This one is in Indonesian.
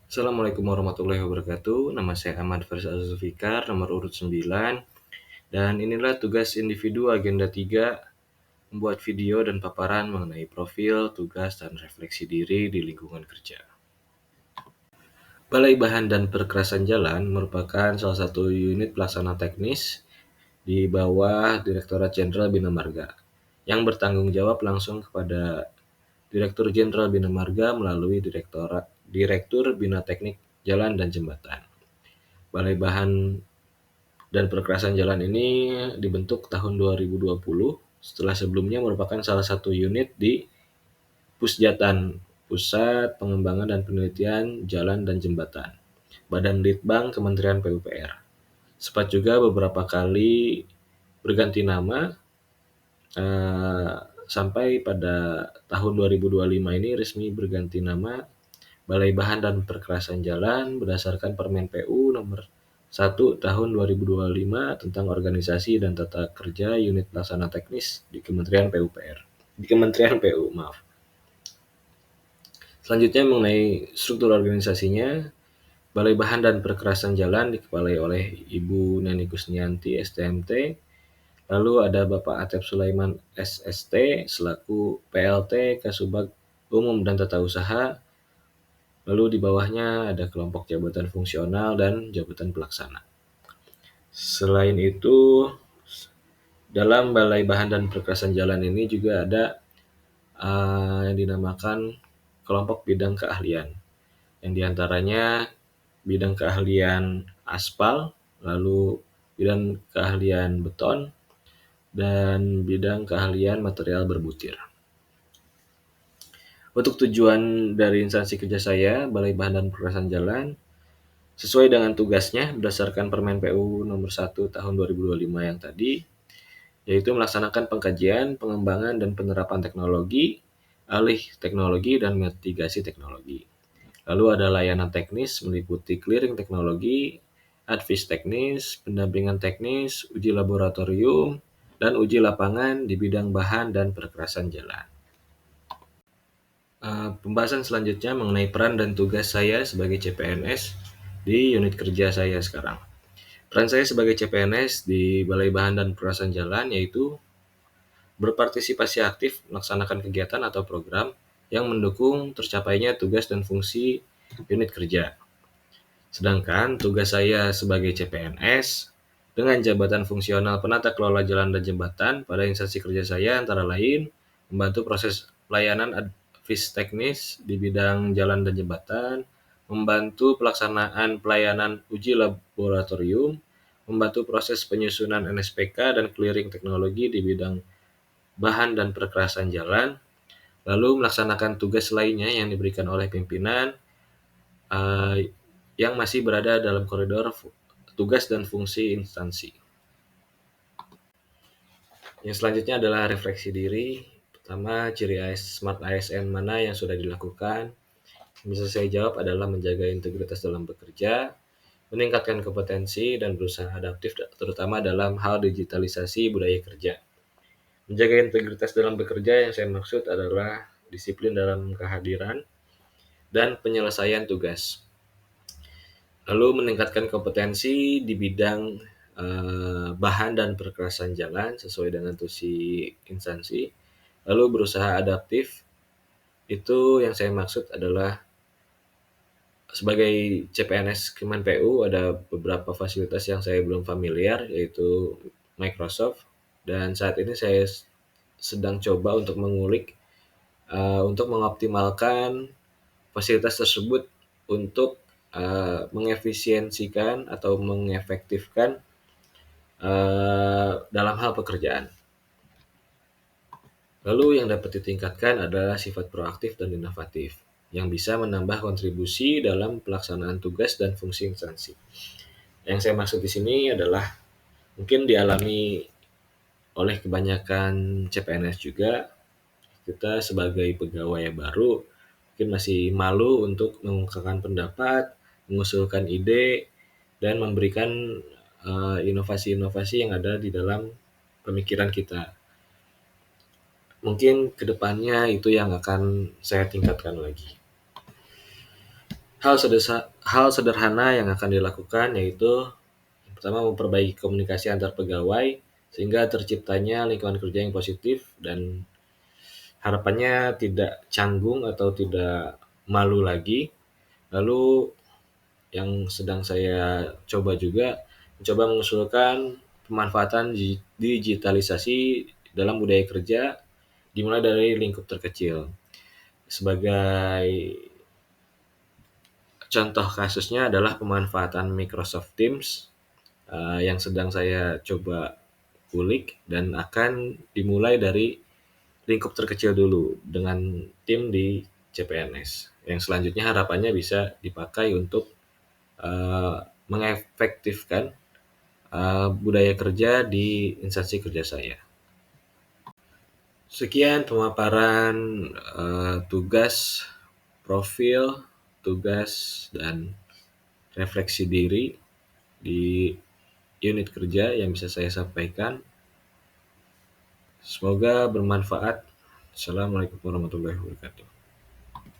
Assalamualaikum warahmatullahi wabarakatuh. Nama saya Ahmad Faisal Zulfikar, nomor urut 9. Dan inilah tugas individu agenda 3, membuat video dan paparan mengenai profil, tugas, dan refleksi diri di lingkungan kerja. Balai Bahan dan Perkerasan Jalan merupakan salah satu unit pelaksana teknis di bawah Direktorat Jenderal Bina Marga yang bertanggung jawab langsung kepada Direktur Jenderal Bina Marga melalui Direktur Bina Teknik Jalan dan Jembatan. Balai Bahan dan Perkerasan Jalan ini dibentuk tahun 2020 setelah sebelumnya merupakan salah satu unit di Pusjatan, Pusat Pengembangan dan Penelitian Jalan dan Jembatan, Badan Litbang Kementerian PUPR. Sempat juga beberapa kali berganti nama sampai pada tahun 2025 ini resmi berganti nama Balai Bahan dan Perkerasan Jalan berdasarkan Permen PU nomor 1 tahun 2025 tentang organisasi dan tata kerja unit pelaksana teknis di Kementerian PUPR. Di Kementerian PU, maaf. Selanjutnya mengenai struktur organisasinya, Balai Bahan dan Perkerasan Jalan dikepalai oleh Ibu Neni Kusnianti STMT, lalu ada Bapak Atep Sulaiman SST selaku PLT Kasubag Umum dan Tata Usaha. Lalu di bawahnya ada kelompok jabatan fungsional dan jabatan pelaksana. Selain itu, dalam Balai Bahan dan Perkerasan Jalan ini juga ada yang dinamakan kelompok bidang keahlian, yang diantaranya bidang keahlian aspal, lalu bidang keahlian beton, dan bidang keahlian material berbutir. Untuk tujuan dari instansi kerja saya, Balai Bahan dan Perkerasan Jalan, sesuai dengan tugasnya berdasarkan Permen PU nomor 1 tahun 2025 yang tadi, yaitu melaksanakan pengkajian, pengembangan, dan penerapan teknologi, alih teknologi, dan mitigasi teknologi. Lalu ada layanan teknis meliputi clearing teknologi, advis teknis, pendampingan teknis, uji laboratorium, dan uji lapangan di bidang bahan dan perkerasan jalan. Pembahasan selanjutnya mengenai peran dan tugas saya sebagai CPNS di unit kerja saya sekarang. Peran saya sebagai CPNS di Balai Bahan dan Perkerasan Jalan yaitu berpartisipasi aktif melaksanakan kegiatan atau program yang mendukung tercapainya tugas dan fungsi unit kerja. Sedangkan tugas saya sebagai CPNS dengan jabatan fungsional penata kelola jalan dan jembatan pada instansi kerja saya antara lain membantu proses pelayanan advis teknis di bidang jalan dan jembatan, membantu pelaksanaan pelayanan uji laboratorium, membantu proses penyusunan NSPK dan clearing teknologi di bidang bahan dan perkerasan jalan, lalu melaksanakan tugas lainnya yang diberikan oleh pimpinan yang masih berada dalam koridor tugas dan fungsi instansi. Yang selanjutnya adalah refleksi diri. Pertama, ciri Smart ASN mana yang sudah dilakukan? Yang bisa saya jawab adalah menjaga integritas dalam bekerja, meningkatkan kompetensi, dan berusaha adaptif terutama dalam hal digitalisasi budaya kerja. Menjaga integritas dalam bekerja yang saya maksud adalah disiplin dalam kehadiran dan penyelesaian tugas. Lalu meningkatkan kompetensi di bidang bahan dan perkerasan jalan sesuai dengan tusi instansi. Lalu berusaha adaptif, itu yang saya maksud adalah sebagai CPNS Kemen PU ada beberapa fasilitas yang saya belum familiar, yaitu Microsoft, dan saat ini saya sedang coba untuk mengulik untuk mengoptimalkan fasilitas tersebut untuk mengefisiensikan atau mengefektifkan dalam hal pekerjaan. Lalu yang dapat ditingkatkan adalah sifat proaktif dan inovatif yang bisa menambah kontribusi dalam pelaksanaan tugas dan fungsi instansi. Yang saya maksud di sini adalah mungkin dialami oleh kebanyakan CPNS juga, kita sebagai pegawai yang baru mungkin masih malu untuk mengungkapkan pendapat, mengusulkan ide, dan memberikan inovasi-inovasi yang ada di dalam pemikiran kita. Mungkin kedepannya itu yang akan saya tingkatkan lagi. Hal sederhana yang akan dilakukan yaitu yang pertama memperbaiki komunikasi antar pegawai sehingga terciptanya lingkungan kerja yang positif dan harapannya tidak canggung atau tidak malu lagi. Lalu yang sedang saya coba juga mencoba mengusulkan pemanfaatan digitalisasi dalam budaya kerja dimulai dari lingkup terkecil. Sebagai contoh kasusnya adalah pemanfaatan Microsoft Teams yang sedang saya coba kulik dan akan dimulai dari lingkup terkecil dulu dengan tim di CPNS. Yang selanjutnya harapannya bisa dipakai untuk uh, mengefektifkan budaya kerja di instansi kerja saya. Sekian pemaparan tugas, profil, tugas, dan refleksi diri di unit kerja yang bisa saya sampaikan. Semoga bermanfaat. Assalamualaikum warahmatullahi wabarakatuh.